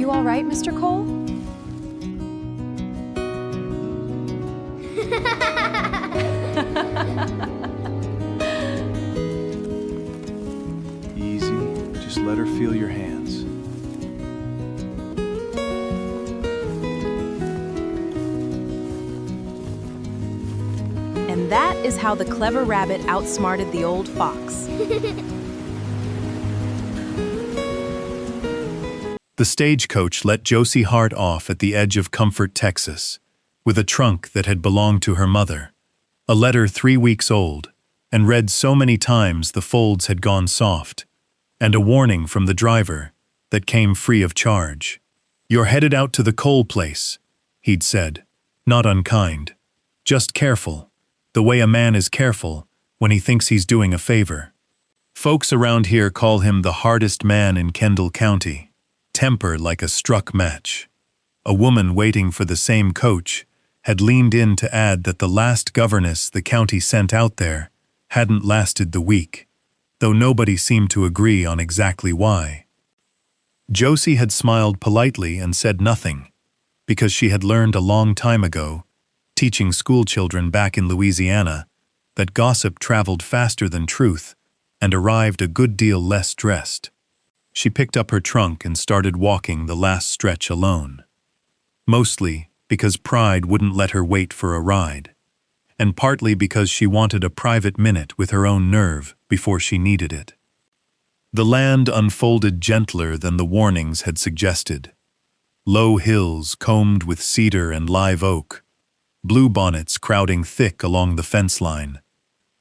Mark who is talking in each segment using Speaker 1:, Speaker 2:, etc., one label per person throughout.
Speaker 1: you all right, Mr. Cole?
Speaker 2: Easy, just let her feel your hands.
Speaker 1: And that is how the clever rabbit outsmarted the old fox.
Speaker 2: The stagecoach let Josie Hart off at the edge of Comfort, Texas, with a trunk that had belonged to her mother, a letter 3 weeks old, and read so many times the folds had gone soft, and a warning from the driver that came free of charge. "You're headed out to the coal place," he'd said, not unkind, just careful, the way a man is careful when he thinks he's doing a favor. Folks around here call him the hardest man in Kendall County. Temper like a struck match. A woman waiting for the same coach had leaned in to add that the last governess the county sent out there hadn't lasted the week, though nobody seemed to agree on exactly why. Josie had smiled politely and said nothing, because she had learned a long time ago, teaching schoolchildren back in Louisiana, that gossip traveled faster than truth and arrived a good deal less dressed. She picked up her trunk and started walking the last stretch alone. Mostly because pride wouldn't let her wait for a ride, and partly because she wanted a private minute with her own nerve before she needed it. The land unfolded gentler than the warnings had suggested. Low hills combed with cedar and live oak, bluebonnets crowding thick along the fence line,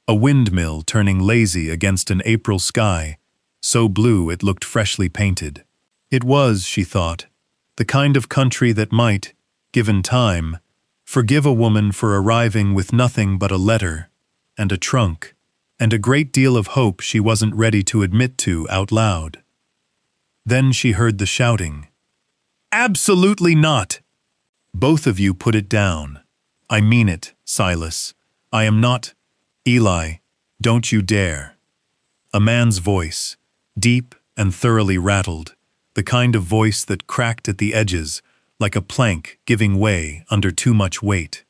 Speaker 2: a windmill turning lazy against an April sky so blue it looked freshly painted. It was, she thought, the kind of country that might, given time, forgive a woman for arriving with nothing but a letter and a trunk and a great deal of hope she wasn't ready to admit to out loud. Then she heard the shouting. "Absolutely not! Both of you put it down. I mean it, Silas. I am not... Eli, don't you dare." A man's voice, deep and thoroughly rattled, the kind of voice that cracked at the edges like a plank giving way under too much weight.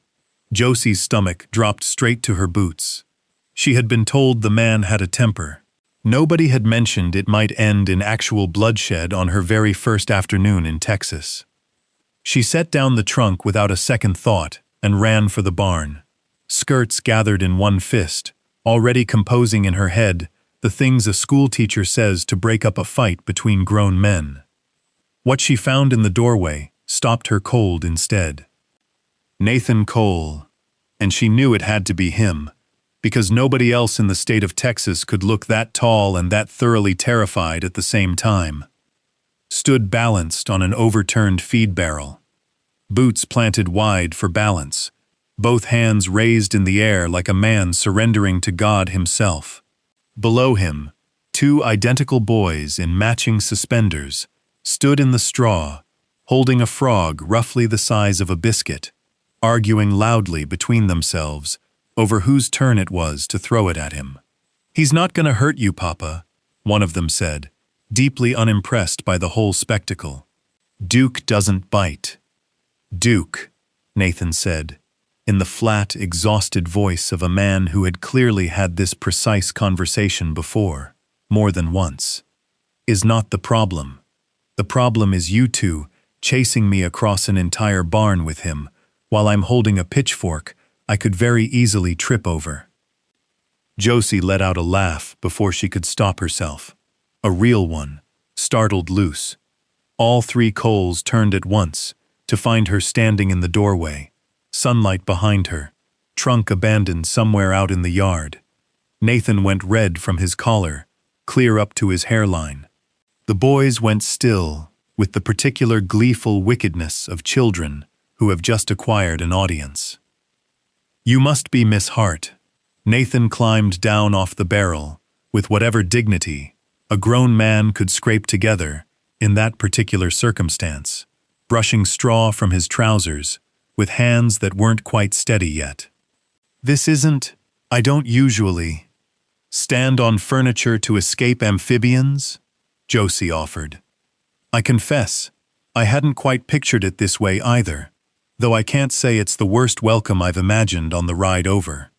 Speaker 2: Josie's stomach dropped straight to her boots. She had been told the man had a temper. Nobody had mentioned it might end in actual bloodshed on her very first afternoon in Texas. She set down the trunk without a second thought and ran for the barn, skirts gathered in one fist, already composing in her head the things a schoolteacher says to break up a fight between grown men. What she found in the doorway stopped her cold instead. Nathan Cole, and she knew it had to be him, because nobody else in the state of Texas could look that tall and that thoroughly terrified at the same time. Stood balanced on an overturned feed barrel, boots planted wide for balance, both hands raised in the air like a man surrendering to God himself. Below him, 2 identical boys in matching suspenders stood in the straw, holding a frog roughly the size of a biscuit, arguing loudly between themselves over whose turn it was to throw it at him. "He's not gonna hurt you, Papa," one of them said, deeply unimpressed by the whole spectacle. "Duke doesn't bite." "Duke," Nathan said, in the flat, exhausted voice of a man who had clearly had this precise conversation before, more than once, "is not the problem. The problem is you two chasing me across an entire barn with him, while I'm holding a pitchfork I could very easily trip over." Josie let out a laugh before she could stop herself. A real one, startled loose. All 3 Coles turned at once to find her standing in the doorway, sunlight behind her, trunk abandoned somewhere out in the yard. Nathan went red from his collar, clear up to his hairline. The boys went still, with the particular gleeful wickedness of children who have just acquired an audience. "You must be Miss Hart." Nathan climbed down off the barrel, with whatever dignity a grown man could scrape together in that particular circumstance, brushing straw from his trousers, with hands that weren't quite steady yet. "This isn't... I don't usually... stand on furniture to escape amphibians," Josie offered. "I confess, I hadn't quite pictured it this way either, though I can't say it's the worst welcome I've imagined on the ride over.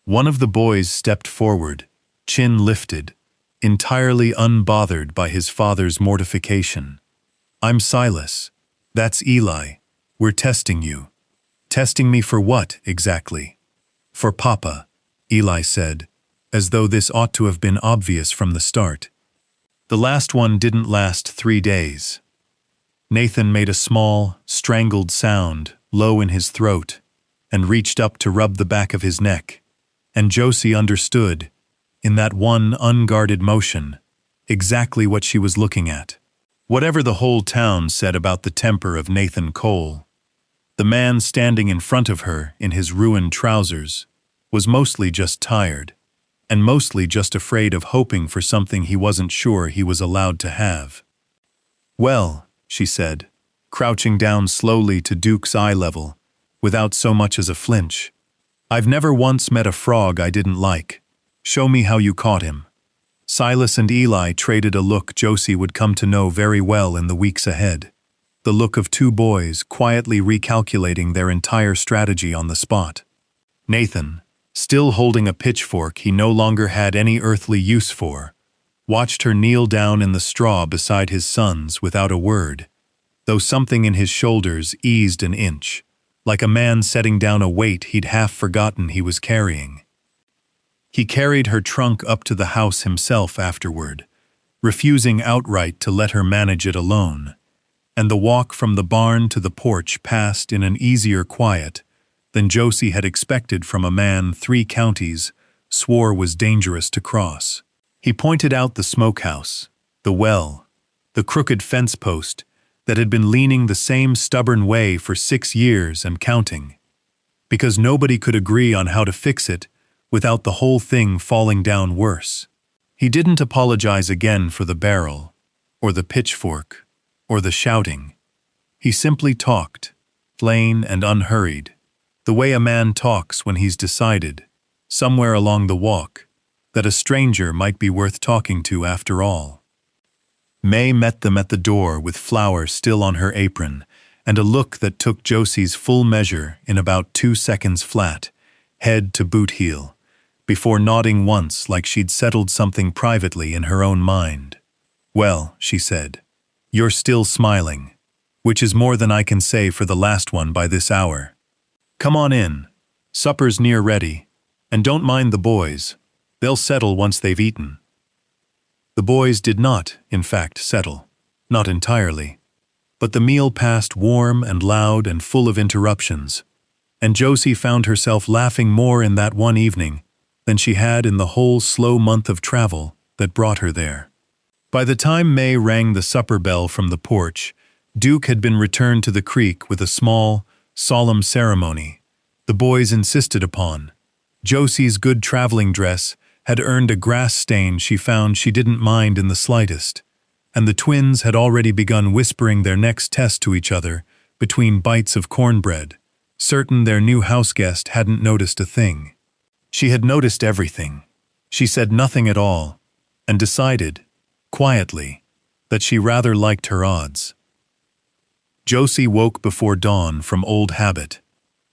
Speaker 2: One of the boys stepped forward, chin lifted, entirely unbothered by his father's mortification. I'm Silas. That's Eli. We're testing you. Testing me for what, exactly? For Papa, Eli said, as though this ought to have been obvious from the start. The last one didn't last 3 days. Nathan made a small, strangled sound, low in his throat, and reached up to rub the back of his neck. And Josie understood, in that one unguarded motion, exactly what she was looking at. Whatever the whole town said about the temper of Nathan Cole, the man standing in front of her in his ruined trousers was mostly just tired, and mostly just afraid of hoping for something he wasn't sure he was allowed to have. Well, she said, crouching down slowly to Duke's eye level, without so much as a flinch. I've never once met a frog I didn't like. Show me how you caught him. Silas and Eli traded a look Josie would come to know very well in the weeks ahead. The look of two boys quietly recalculating their entire strategy on the spot. Nathan, still holding a pitchfork he no longer had any earthly use for, watched her kneel down in the straw beside his sons without a word, though something in his shoulders eased an inch, like a man setting down a weight he'd half forgotten he was carrying. He carried her trunk up to the house himself afterward, refusing outright to let her manage it alone, and the walk from the barn to the porch passed in an easier quiet than Josie had expected from a man 3 counties swore was dangerous to cross. He pointed out the smokehouse, the well, the crooked fence post that had been leaning the same stubborn way for 6 years and counting, because nobody could agree on how to fix it without the whole thing falling down worse. He didn't apologize again for the barrel, or the pitchfork, or the shouting. He simply talked, plain and unhurried, the way a man talks when he's decided, somewhere along the walk, that a stranger might be worth talking to after all. May met them at the door with flour still on her apron and a look that took Josie's full measure in about 2 seconds flat, head to boot heel, before nodding once like she'd settled something privately in her own mind. Well, she said, you're still smiling, which is more than I can say for the last one by this hour. Come on in. Supper's near ready, and don't mind the boys. They'll settle once they've eaten. The boys did not, in fact, settle. Not entirely. But the meal passed warm and loud and full of interruptions, and Josie found herself laughing more in that one evening than she had in the whole slow month of travel that brought her there. By the time May rang the supper bell from the porch, Duke had been returned to the creek with a small, solemn ceremony the boys insisted upon. Josie's good traveling dress had earned a grass stain she found she didn't mind in the slightest, and the twins had already begun whispering their next test to each other between bites of cornbread, certain their new houseguest hadn't noticed a thing. She had noticed everything. She said nothing at all, and decided, quietly, that she rather liked her odds. Josie woke before dawn from old habit,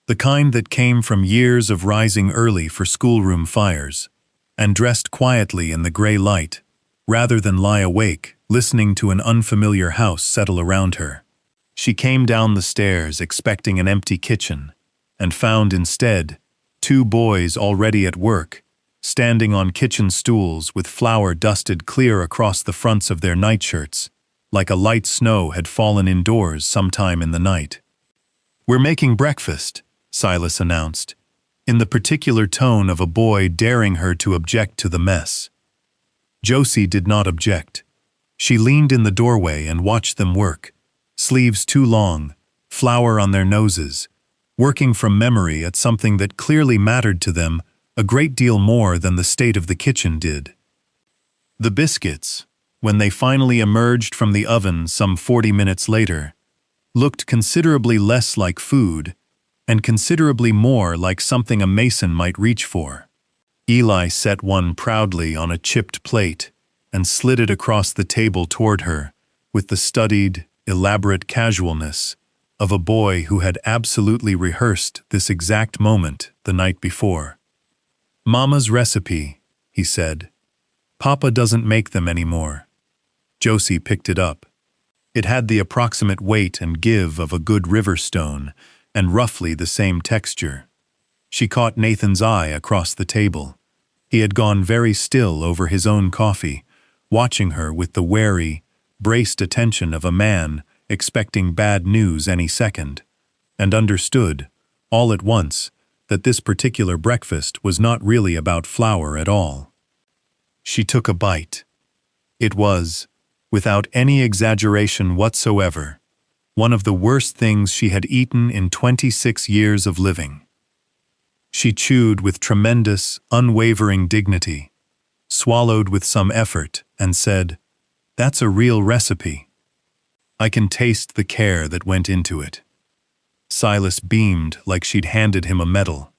Speaker 2: the kind that came from years of rising early for schoolroom fires, and dressed quietly in the gray light, rather than lie awake, listening to an unfamiliar house settle around her. She came down the stairs expecting an empty kitchen, and found instead 2 boys already at work, standing on kitchen stools with flour dusted clear across the fronts of their nightshirts, like a light snow had fallen indoors sometime in the night. We're making breakfast, Silas announced, in the particular tone of a boy daring her to object to the mess. Josie did not object. She leaned in the doorway and watched them work, sleeves too long, flour on their noses, working from memory at something that clearly mattered to them a great deal more than the state of the kitchen did. The biscuits, when they finally emerged from the oven some 40 minutes later, looked considerably less like food and considerably more like something a mason might reach for. Eli set one proudly on a chipped plate and slid it across the table toward her with the studied, elaborate casualness of a boy who had absolutely rehearsed this exact moment the night before. "Mama's recipe," he said. "Papa doesn't make them anymore." Josie picked it up. It had the approximate weight and give of a good river stone, and roughly the same texture. She caught Nathan's eye across the table. He had gone very still over his own coffee, watching her with the wary, braced attention of a man expecting bad news any second, and understood, all at once, that this particular breakfast was not really about flour at all. She took a bite. It was, without any exaggeration whatsoever, one of the worst things she had eaten in 26 years of living. She chewed with tremendous, unwavering dignity, swallowed with some effort, and said, "That's a real recipe. I can taste the care that went into it." Silas beamed like she'd handed him a medal.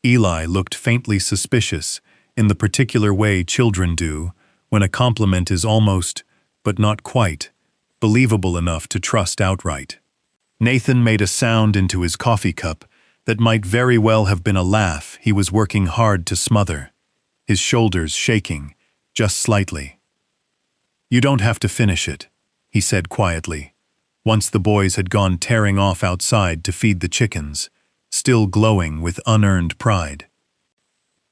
Speaker 2: Eli looked faintly suspicious, in the particular way children do, when a compliment is almost, but not quite, believable enough to trust outright. Nathan made a sound into his coffee cup that might very well have been a laugh he was working hard to smother, his shoulders shaking, just slightly. "You don't have to finish it," he said quietly, once the boys had gone tearing off outside to feed the chickens, still glowing with unearned pride.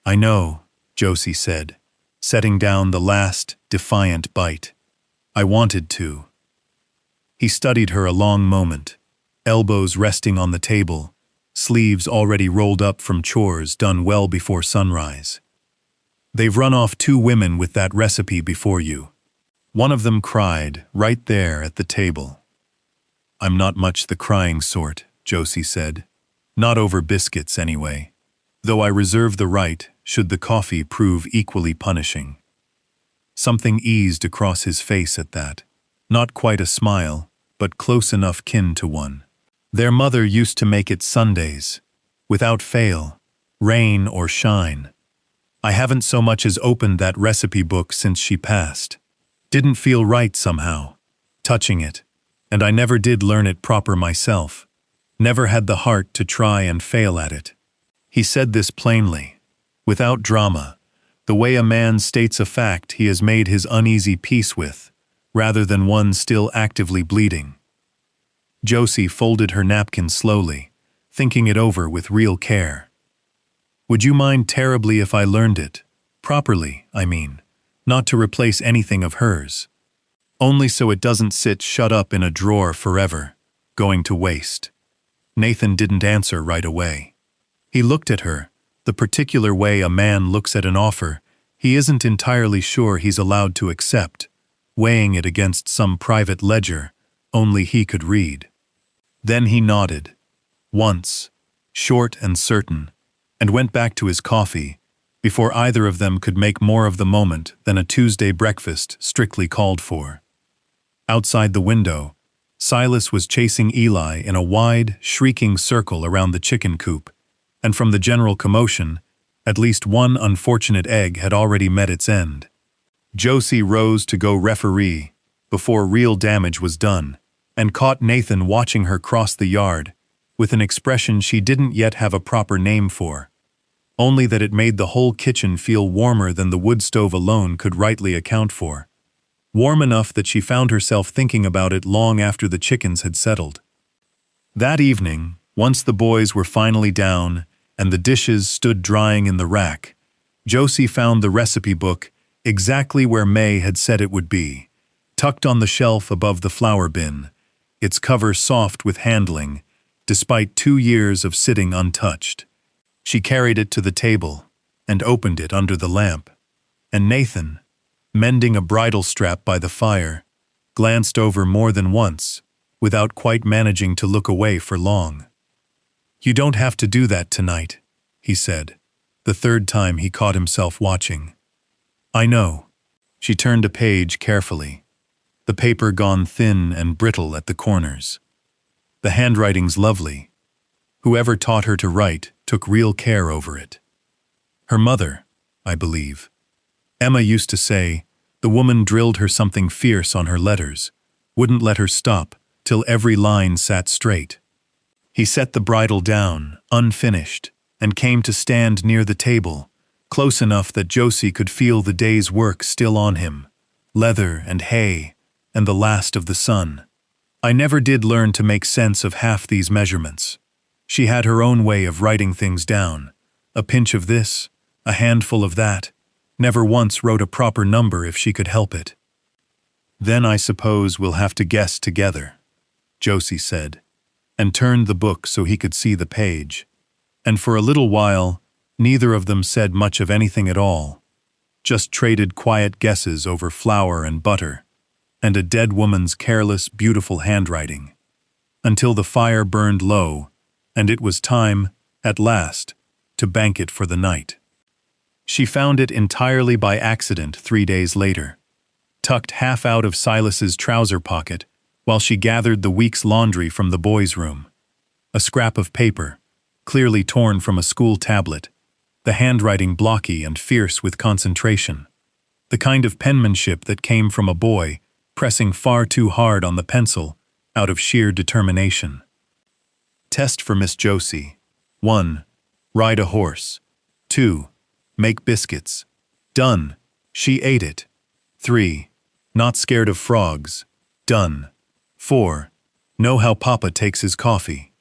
Speaker 2: "I know," Josie said, setting down the last, defiant bite. "I wanted to." He studied her a long moment, elbows resting on the table, sleeves already rolled up from chores done well before sunrise. "They've run off 2 women with that recipe before you. One of them cried, right there at the table." "I'm not much the crying sort," Josie said. "Not over biscuits, anyway. Though I reserve the right, should the coffee prove equally punishing." Something eased across his face at that. Not quite a smile, but close enough kin to one. "Their mother used to make it Sundays, without fail, rain or shine. I haven't so much as opened that recipe book since she passed. Didn't feel right somehow, touching it, and I never did learn it proper myself. Never had the heart to try and fail at it." He said this plainly, without drama, the way a man states a fact he has made his uneasy peace with, rather than one still actively bleeding. Josie folded her napkin slowly, thinking it over with real care. "Would you mind terribly if I learned it? Properly, I mean, not to replace anything of hers. Only so it doesn't sit shut up in a drawer forever, going to waste." Nathan didn't answer right away. He looked at her, the particular way a man looks at an offer he isn't entirely sure he's allowed to accept, weighing it against some private ledger only he could read. Then he nodded, once, short and certain, and went back to his coffee, before either of them could make more of the moment than a Tuesday breakfast strictly called for. Outside the window, Silas was chasing Eli in a wide, shrieking circle around the chicken coop, and from the general commotion, at least one unfortunate egg had already met its end. Josie rose to go referee before real damage was done, and caught Nathan watching her cross the yard with an expression she didn't yet have a proper name for, only that it made the whole kitchen feel warmer than the wood stove alone could rightly account for. Warm enough that she found herself thinking about it long after the chickens had settled. That evening, once the boys were finally down and the dishes stood drying in the rack, Josie found the recipe book exactly where May had said it would be, tucked on the shelf above the flour bin, its cover soft with handling, despite 2 years of sitting untouched. She carried it to the table and opened it under the lamp, and Nathan, mending a bridle strap by the fire, glanced over more than once, without quite managing to look away for long. "You don't have to do that tonight," he said, the 3rd time he caught himself watching. "I know." She turned a page carefully, the paper gone thin and brittle at the corners. "The handwriting's lovely. Whoever taught her to write took real care over it. Her mother, I believe. Emma used to say the woman drilled her something fierce on her letters, wouldn't let her stop, till every line sat straight. He set the bridle down, unfinished, and came to stand near the table, close enough that Josie could feel the day's work still on him, leather and hay, and the last of the sun. I never did learn to make sense of half these measurements. She had her own way of writing things down, a pinch of this, a handful of that, never once wrote a proper number if she could help it. "Then I suppose we'll have to guess together," Josie said, and turned the book so he could see the page. And for a little while, neither of them said much of anything at all, just traded quiet guesses over flour and butter, and a dead woman's careless, beautiful handwriting, until the fire burned low, and it was time, at last, to bank it for the night. She found it entirely by accident 3 days later, tucked half out of Silas's trouser pocket while she gathered the week's laundry from the boys' room. A scrap of paper, clearly torn from a school tablet, the handwriting blocky and fierce with concentration, the kind of penmanship that came from a boy pressing far too hard on the pencil out of sheer determination. Test for Miss Josie. 1. Ride a horse. 2. Make biscuits. Done. She ate it. 3. Not scared of frogs. Done. 4. Know how Papa takes his coffee.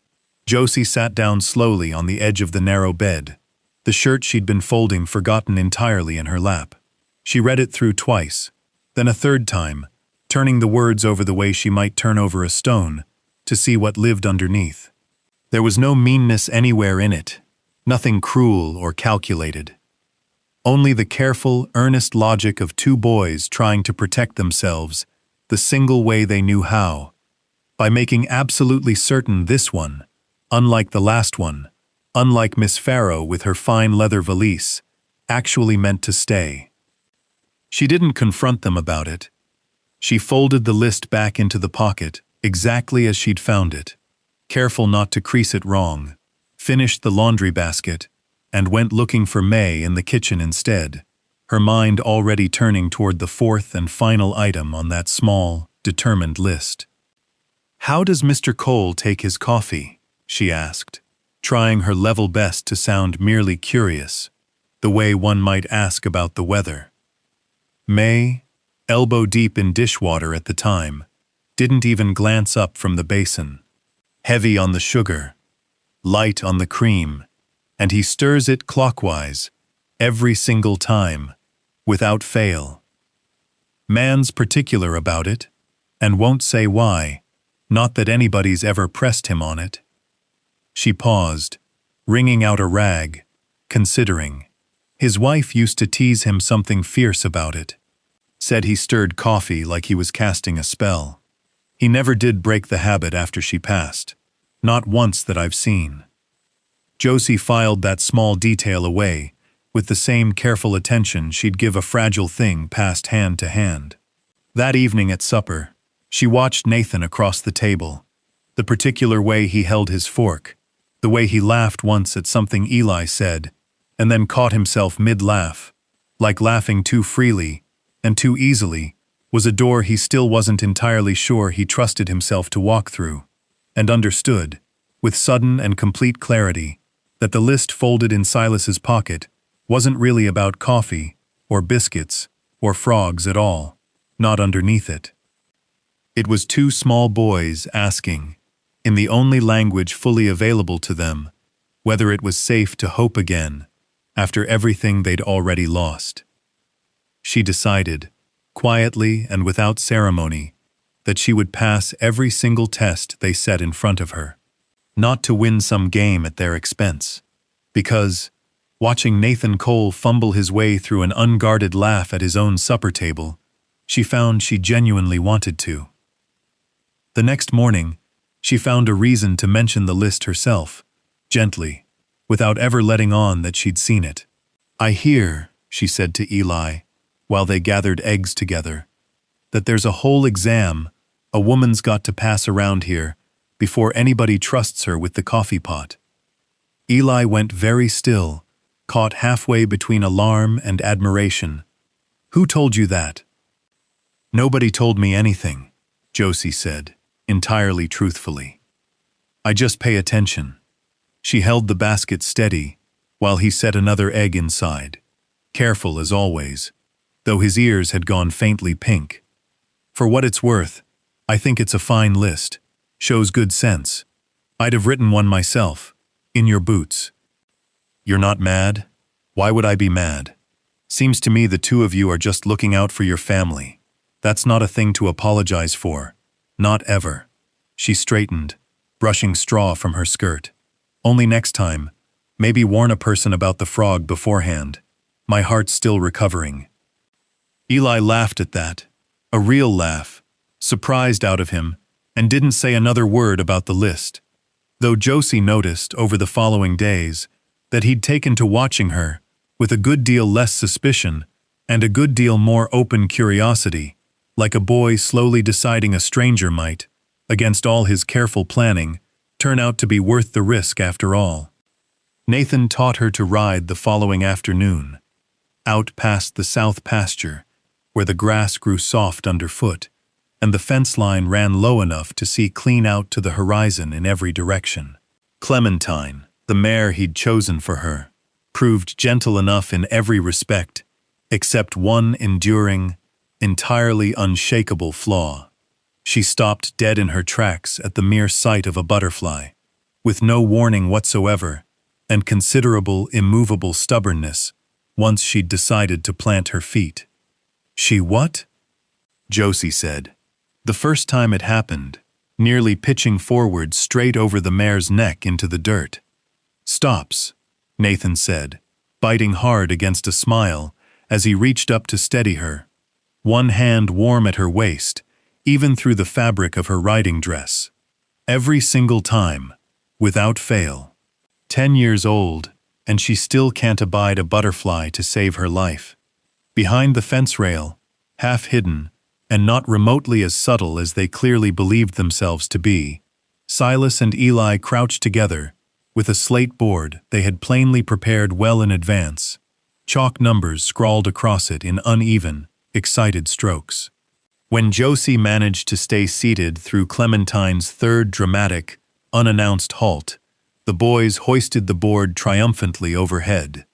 Speaker 2: Josie sat down slowly on the edge of the narrow bed, the shirt she'd been folding forgotten entirely in her lap. She read it through twice, then a third time, turning the words over the way she might turn over a stone to see what lived underneath. There was no meanness anywhere in it, nothing cruel or calculated. Only the careful, earnest logic of two boys trying to protect themselves the single way they knew how, by making absolutely certain this one, unlike the last one, unlike Miss Farrow with her fine leather valise, actually meant to stay. She didn't confront them about it. She folded the list back into the pocket, exactly as she'd found it, careful not to crease it wrong, finished the laundry basket, and went looking for May in the kitchen instead, her mind already turning toward the fourth and final item on that small, determined list. "How does Mr. Cole take his coffee?" she asked, trying her level best to sound merely curious, the way one might ask about the weather. May, elbow deep in dishwater at the time, didn't even glance up from the basin. Heavy on the sugar, light on the cream, and he stirs it clockwise, every single time, without fail. Man's particular about it, and won't say why, not that anybody's ever pressed him on it. She paused, wringing out a rag, considering. His wife used to tease him something fierce about it, said he stirred coffee like he was casting a spell. He never did break the habit after she passed, not once that I've seen. Josie filed that small detail away, with the same careful attention she'd give a fragile thing passed hand to hand. That evening at supper, she watched Nathan across the table, the particular way he held his fork, the way he laughed once at something Eli said, and then caught himself mid-laugh, like laughing too freely and too easily was a door he still wasn't entirely sure he trusted himself to walk through, and understood, with sudden and complete clarity, that the list folded in Silas's pocket wasn't really about coffee, or biscuits, or frogs at all, not underneath it. It was two small boys asking, in the only language fully available to them, whether it was safe to hope again, after everything they'd already lost. She decided, quietly and without ceremony, that she would pass every single test they set in front of her, not to win some game at their expense, because, watching Nathan Cole fumble his way through an unguarded laugh at his own supper table, she found she genuinely wanted to. The next morning, she found a reason to mention the list herself, gently, without ever letting on that she'd seen it. "I hear," she said to Eli, while they gathered eggs together, "that there's a whole exam a woman's got to pass around here before anybody trusts her with the coffee pot." Eli went very still, caught halfway between alarm and admiration. "Who told you that?" "Nobody told me anything," Josie said, entirely truthfully. I just pay attention. She held the basket steady while he set another egg inside, careful as always, though his ears had gone faintly pink. For what it's worth, I think it's a fine list. Shows good sense. I'd have written one myself, in your boots. You're not mad? Why would I be mad? Seems to me the two of you are just looking out for your family. That's not a thing to apologize for. Not ever. She straightened, brushing straw from her skirt. Only next time, maybe warn a person about the frog beforehand. My heart's still recovering. Eli laughed at that. A real laugh, surprised out of him, and didn't say another word about the list. Though Josie noticed over the following days that he'd taken to watching her with a good deal less suspicion and a good deal more open curiosity, like a boy slowly deciding a stranger might, against all his careful planning, turn out to be worth the risk after all. Nathan taught her to ride the following afternoon, out past the south pasture, where the grass grew soft underfoot, and the fence line ran low enough to see clean out to the horizon in every direction. Clementine, the mare he'd chosen for her, proved gentle enough in every respect, except one enduring, entirely unshakable flaw. She stopped dead in her tracks at the mere sight of a butterfly, with no warning whatsoever, and considerable immovable stubbornness, once she'd decided to plant her feet. She what? Josie said. The first time it happened, nearly pitching forward straight over the mare's neck into the dirt. Stops, Nathan said, biting hard against a smile as he reached up to steady her, one hand warm at her waist, even through the fabric of her riding dress. Every single time, without fail. 10 years old, and she still can't abide a butterfly to save her life. Behind the fence rail, half hidden, and not remotely as subtle as they clearly believed themselves to be, Silas and Eli crouched together, with a slate board they had plainly prepared well in advance, chalk numbers scrawled across it in uneven, excited strokes. When Josie managed to stay seated through Clementine's third dramatic, unannounced halt, the boys hoisted the board triumphantly overhead,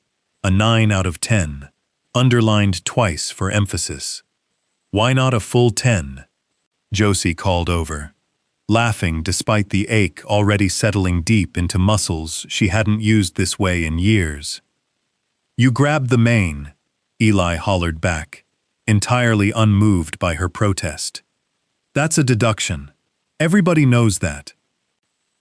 Speaker 2: a 9 out of 10, underlined twice for emphasis. Why not a full 10? Josie called over, laughing despite the ache already settling deep into muscles she hadn't used this way in years. You grabbed the mane, Eli hollered back, entirely unmoved by her protest. That's a deduction. Everybody knows that.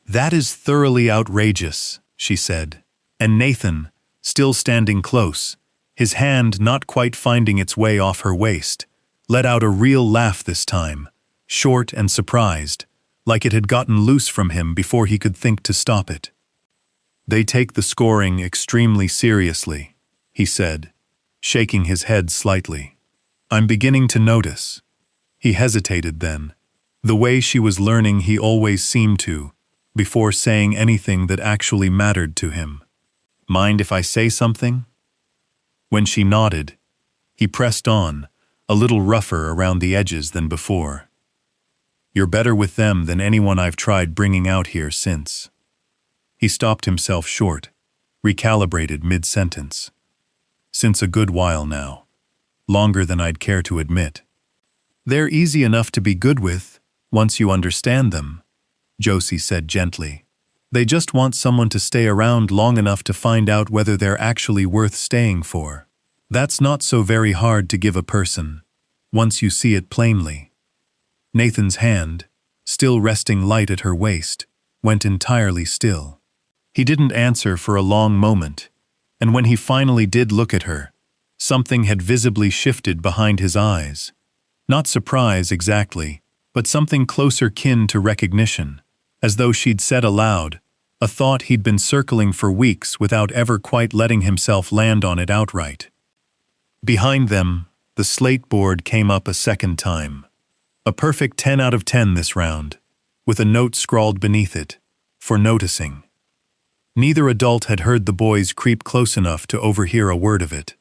Speaker 2: That is thoroughly outrageous, she said, and Nathan, still standing close, his hand not quite finding its way off her waist, let out a real laugh this time, short and surprised, like it had gotten loose from him before he could think to stop it. They take the scoring extremely seriously, he said, shaking his head slightly. I'm beginning to notice. He hesitated then, the way she was learning he always seemed to, before saying anything that actually mattered to him. Mind if I say something? When she nodded, he pressed on, a little rougher around the edges than before. You're better with them than anyone I've tried bringing out here since. He stopped himself short, recalibrated mid-sentence. Since a good while now. Longer than I'd care to admit. They're easy enough to be good with, once you understand them, Josie said gently. They just want someone to stay around long enough to find out whether they're actually worth staying for. That's not so very hard to give a person, once you see it plainly. Nathan's hand, still resting light at her waist, went entirely still. He didn't answer for a long moment, and when he finally did look at her, something had visibly shifted behind his eyes. Not surprise exactly, but something closer kin to recognition, as though she'd said aloud, a thought he'd been circling for weeks without ever quite letting himself land on it outright. Behind them, the slate board came up a second time. A perfect 10 out of 10 this round, with a note scrawled beneath it, for noticing. Neither adult had heard the boys creep close enough to overhear a word of it.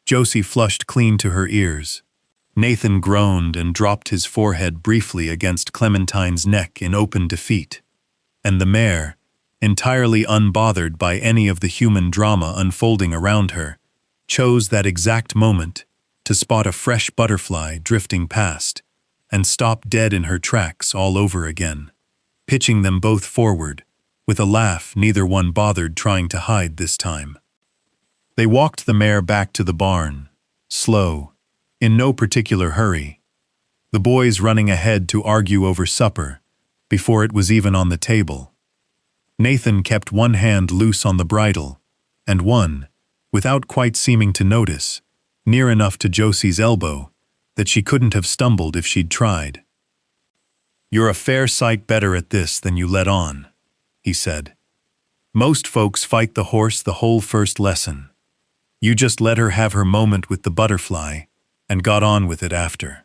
Speaker 2: Josie flushed clean to her ears. Nathan groaned and dropped his forehead briefly against Clementine's neck in open defeat, and the mare, entirely unbothered by any of the human drama unfolding around her, chose that exact moment to spot a fresh butterfly drifting past and stop dead in her tracks all over again, pitching them both forward, with a laugh neither one bothered trying to hide this time. They walked the mare back to the barn, slow, in no particular hurry, the boys running ahead to argue over supper before it was even on the table. Nathan kept one hand loose on the bridle, and one, without quite seeming to notice, near enough to Josie's elbow that she couldn't have stumbled if she'd tried. "You're a fair sight better at this than you let on," he said. "Most folks fight the horse the whole first lesson. You just let her have her moment with the butterfly and got on with it after.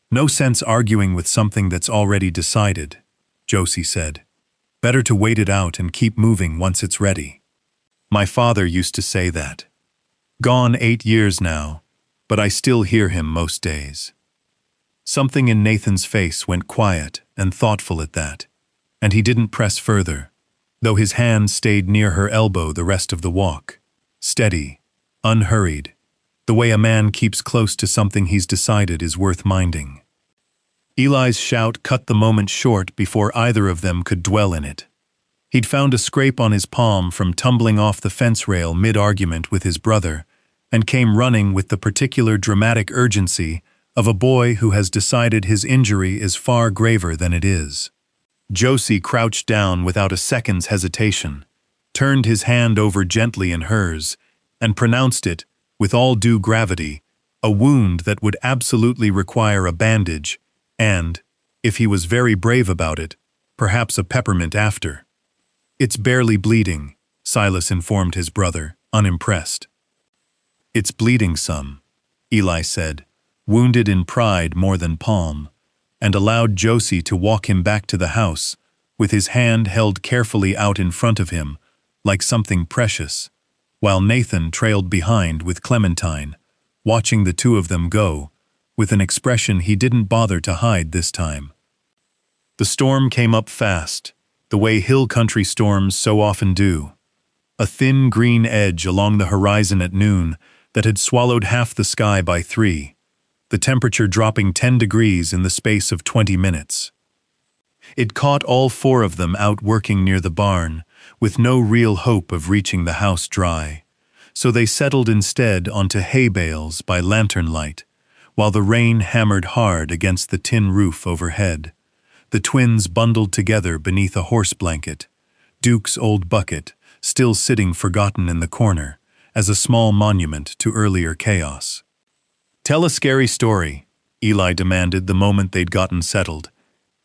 Speaker 2: No sense arguing with something that's already decided," Josie said. "Better to wait it out and keep moving once it's ready. My father used to say that. Gone 8 years now, but I still hear him most days." Something in Nathan's face went quiet and thoughtful at that, and he didn't press further, though his hand stayed near her elbow the rest of the walk, steady, unhurried, the way a man keeps close to something he's decided is worth minding. Eli's shout cut the moment short before either of them could dwell in it. He'd found a scrape on his palm from tumbling off the fence rail mid-argument with his brother, and came running with the particular dramatic urgency of a boy who has decided his injury is far graver than it is. Josie crouched down without a second's hesitation, turned his hand over gently in hers, and pronounced it, with all due gravity, a wound that would absolutely require a bandage and, if he was very brave about it, perhaps a peppermint after. "It's barely bleeding," Silas informed his brother, unimpressed. "It's bleeding some," Eli said, wounded in pride more than palm, and allowed Josie to walk him back to the house, with his hand held carefully out in front of him, like something precious, while Nathan trailed behind with Clementine, watching the two of them go, with an expression he didn't bother to hide this time. The storm came up fast, the way hill country storms so often do. A thin green edge along the horizon at noon that had swallowed half the sky by 3, the temperature dropping 10 degrees in the space of 20 minutes. It caught all 4 of them out working near the barn, with no real hope of reaching the house dry, so they settled instead onto hay bales by lantern light, while the rain hammered hard against the tin roof overhead, the twins bundled together beneath a horse blanket, Duke's old bucket still sitting forgotten in the corner as a small monument to earlier chaos. "Tell a scary story," Eli demanded the moment they'd gotten settled,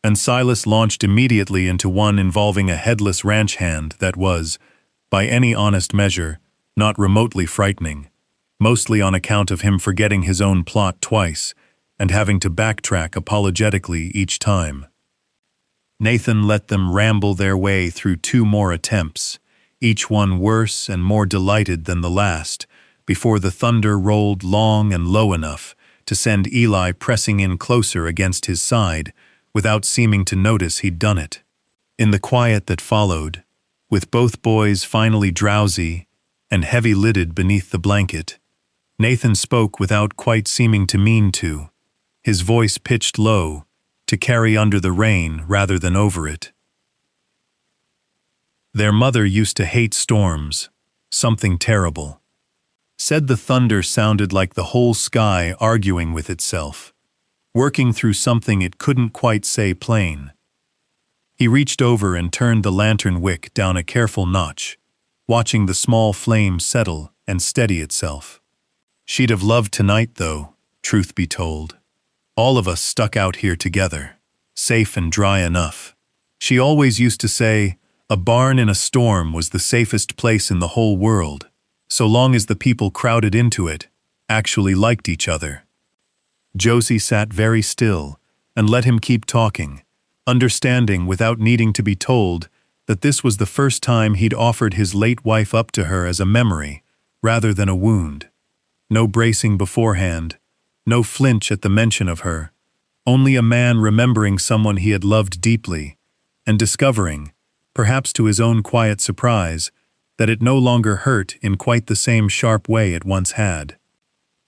Speaker 2: and Silas launched immediately into one involving a headless ranch hand that was, by any honest measure, not remotely frightening, mostly on account of him forgetting his own plot twice and having to backtrack apologetically each time. Nathan let them ramble their way through 2 more attempts, each one worse and more delighted than the last, before the thunder rolled long and low enough to send Eli pressing in closer against his side without seeming to notice he'd done it. In the quiet that followed, with both boys finally drowsy and heavy-lidded beneath the blanket, Nathan spoke without quite seeming to mean to, his voice pitched low, to carry under the rain rather than over it. Their mother used to hate storms, something terrible. Said the thunder sounded like the whole sky arguing with itself, working through something it couldn't quite say plain. He reached over and turned the lantern wick down a careful notch, watching the small flame settle and steady itself. She'd have loved tonight, though, truth be told. All of us stuck out here together, safe and dry enough. She always used to say, a barn in a storm was the safest place in the whole world, so long as the people crowded into it actually liked each other. Josie sat very still and let him keep talking, understanding without needing to be told that this was the first time he'd offered his late wife up to her as a memory rather than a wound. No bracing beforehand, no flinch at the mention of her, only a man remembering someone he had loved deeply, and discovering, perhaps to his own quiet surprise, that it no longer hurt in quite the same sharp way it once had.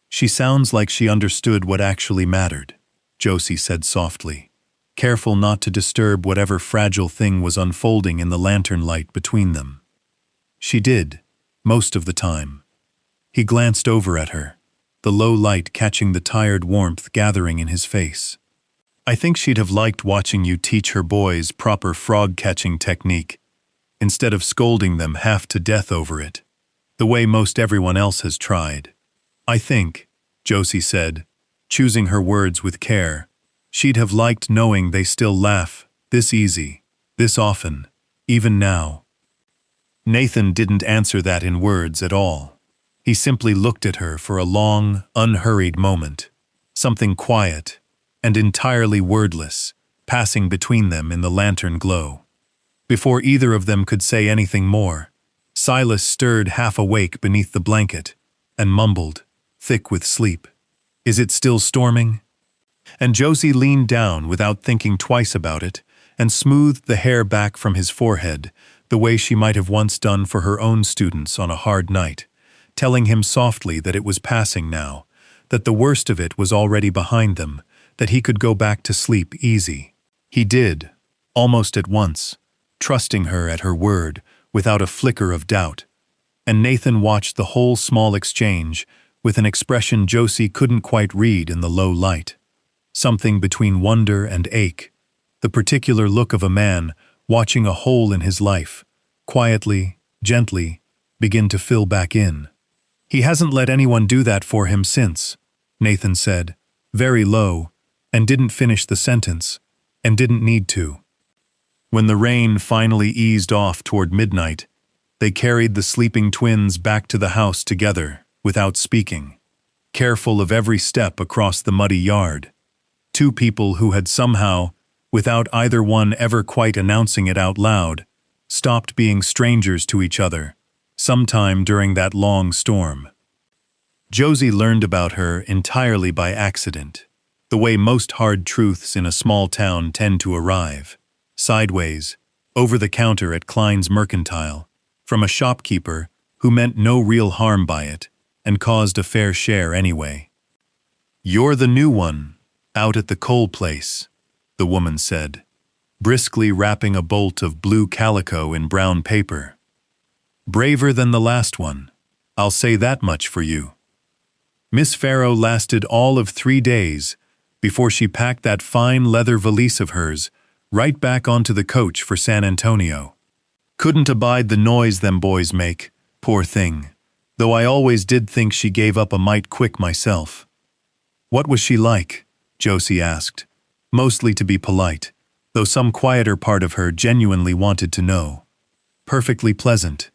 Speaker 2: "She sounds like she understood what actually mattered," Josie said softly, careful not to disturb whatever fragile thing was unfolding in the lantern light between them. "She did, most of the time." He glanced over at her, the low light catching the tired warmth gathering in his face. "I think she'd have liked watching you teach her boys proper frog-catching technique, instead of scolding them half to death over it, the way most everyone else has tried. I think," Josie said, choosing her words with care, "she'd have liked knowing they still laugh, this easy, this often, even now." Nathan didn't answer that in words at all. He simply looked at her for a long, unhurried moment, something quiet and entirely wordless, passing between them in the lantern glow. Before either of them could say anything more, Silas stirred half awake beneath the blanket and mumbled, thick with sleep, "Is it still storming?" And Josie leaned down without thinking twice about it and smoothed the hair back from his forehead the way she might have once done for her own students on a hard night, telling him softly that it was passing now, that the worst of it was already behind them, that he could go back to sleep easy. He did, almost at once, trusting her at her word without a flicker of doubt, and Nathan watched the whole small exchange with an expression Josie couldn't quite read in the low light. Something between wonder and ache, the particular look of a man watching a hole in his life, quietly, gently, begin to fill back in. "He hasn't let anyone do that for him since," Nathan said, very low, and didn't finish the sentence, and didn't need to. When the rain finally eased off toward midnight, they carried the sleeping twins back to the house together, without speaking, careful of every step across the muddy yard. Two people who had somehow, without either one ever quite announcing it out loud, stopped being strangers to each other, sometime during that long storm. Josie learned about her entirely by accident, the way most hard truths in a small town tend to arrive, sideways, over the counter at Klein's Mercantile, from a shopkeeper who meant no real harm by it and caused a fair share anyway. "You're the new one, out at the coal place," the woman said, briskly wrapping a bolt of blue calico in brown paper. "Braver than the last one, I'll say that much for you." Miss Farrow lasted all of 3 days before she packed that fine leather valise of hers right back onto the coach for San Antonio. "Couldn't abide the noise them boys make, poor thing, though I always did think she gave up a mite quick myself." "What was she like?" Josie asked, mostly to be polite, though some quieter part of her genuinely wanted to know. "Perfectly pleasant.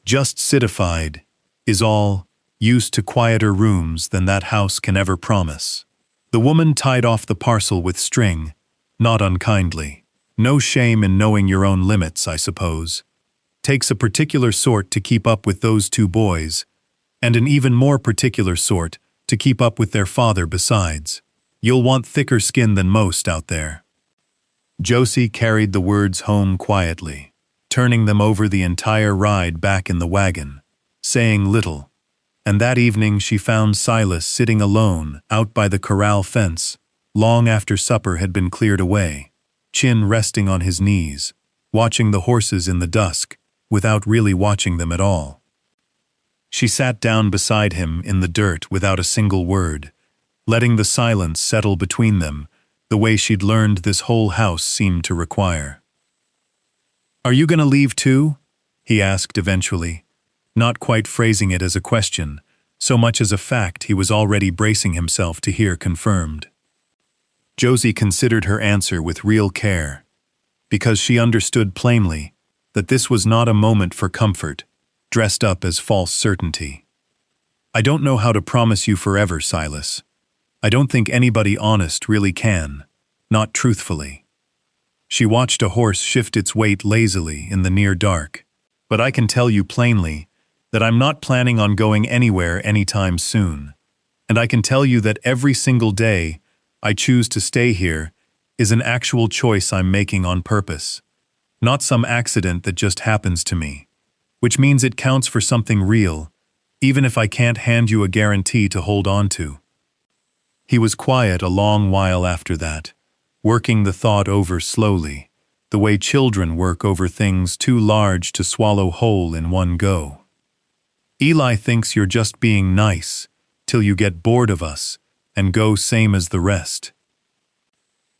Speaker 2: Just citified, is all, used to quieter rooms than that house can ever promise." The woman tied off the parcel with string, not unkindly. "No shame in knowing your own limits, I suppose. Takes a particular sort to keep up with those two boys, and an even more particular sort to keep up with their father besides. You'll want thicker skin than most out there." Josie carried the words home quietly, turning them over the entire ride back in the wagon, saying little, and that evening she found Silas sitting alone out by the corral fence, long after supper had been cleared away, chin resting on his knees, watching the horses in the dusk, without really watching them at all. She sat down beside him in the dirt without a single word, letting the silence settle between them the way she'd learned this whole house seemed to require. "Are you going to leave too?" he asked eventually, not quite phrasing it as a question, so much as a fact he was already bracing himself to hear confirmed. Josie considered her answer with real care, because she understood plainly that this was not a moment for comfort, dressed up as false certainty. "I don't know how to promise you forever, Silas. I don't think anybody honest really can, not truthfully." She watched a horse shift its weight lazily in the near dark. "But I can tell you plainly that I'm not planning on going anywhere anytime soon. And I can tell you that every single day I choose to stay here is an actual choice I'm making on purpose, not some accident that just happens to me, which means it counts for something real, even if I can't hand you a guarantee to hold on to." He was quiet a long while after that, working the thought over slowly, the way children work over things too large to swallow whole in one go. "Eli thinks you're just being nice, till you get bored of us, and go same as the rest."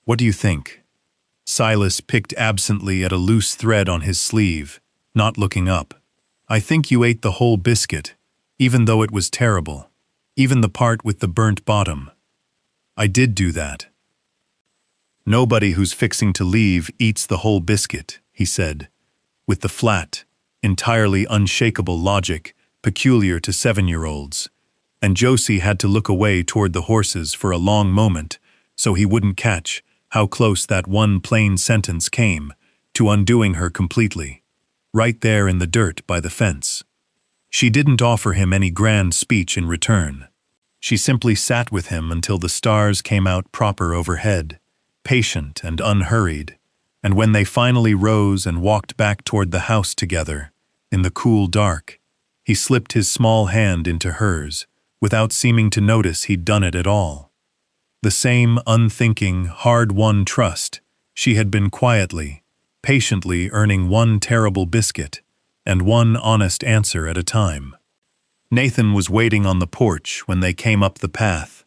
Speaker 2: "What do you think?" Silas picked absently at a loose thread on his sleeve, not looking up. "I think you ate the whole biscuit, even though it was terrible, even the part with the burnt bottom." "I did do that." "Nobody who's fixing to leave eats the whole biscuit," he said, with the flat, entirely unshakable logic peculiar to 7-year-olds, and Josie had to look away toward the horses for a long moment so he wouldn't catch how close that one plain sentence came to undoing her completely, right there in the dirt by the fence. She didn't offer him any grand speech in return. She simply sat with him until the stars came out proper overhead, patient and unhurried, and when they finally rose and walked back toward the house together, in the cool dark, he slipped his small hand into hers, without seeming to notice he'd done it at all. The same unthinking, hard-won trust she had been quietly, patiently earning one terrible biscuit, and one honest answer at a time. Nathan was waiting on the porch when they came up the path,